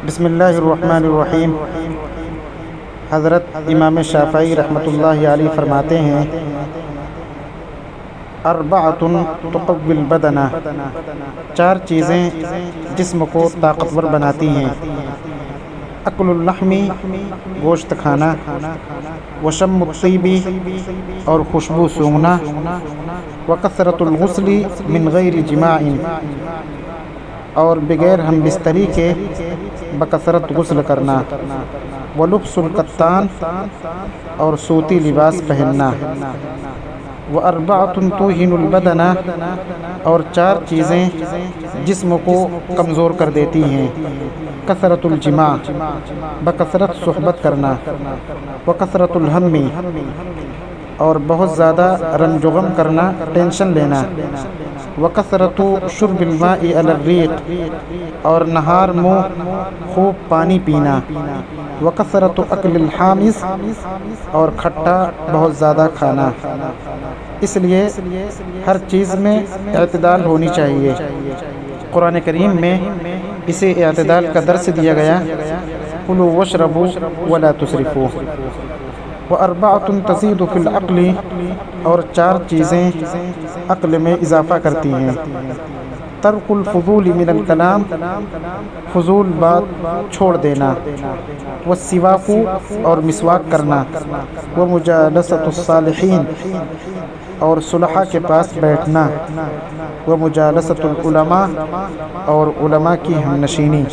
بسم اللہ الرحمن الرحیم۔ حضرت امام شافعی رحمۃ اللہ علیہ فرماتے ہیں اربعۃ تقوی البدن، چار چیزیں جسم کو طاقتور بناتی ہیں: اکل اللحم، گوشت کھانا، وشم الطیب، اور خوشبو سونگھنا، وکثرۃ الغسل من غیر جماع، اور بغیر ہم بستری کے بکثرت غسل کرنا، ولبس القطان، اور صوتی لباس پہننا، واربعۃ توہن البدن، اور چار چیزیں جسم کو کمزور کر دیتی ہیں: کثرت الجماع، بکثرت صحبت کرنا، وکثرت الہم، اور بہت زیادہ رنج و غم کرنا، ٹینشن لینا، وکثرت شرب الماء علی الریق، اور نہار منہ خوب پانی پینا، وکثرت اکل الحامض، اور کھٹا بہت زیادہ کھانا۔ اس لیے ہر چیز میں اعتدال ہونی چاہیے۔ قرآن کریم میں اسے اعتدال کا درس دیا گیا: کلوا واشربوا ولا تسرفوا۔ واربعۃ تزید فی العقل، اور چار چیزیں عقل میں اضافہ کرتی ہیں: ترک الفضول من الکلام، فضول بات چھوڑ دینا، والسواک، اور مسواک کرنا، ومجالسۃ الصالحین، اور صلحاء کے پاس بیٹھنا، ومجالسۃ العلماء، اور علماء کی ہم نشینی۔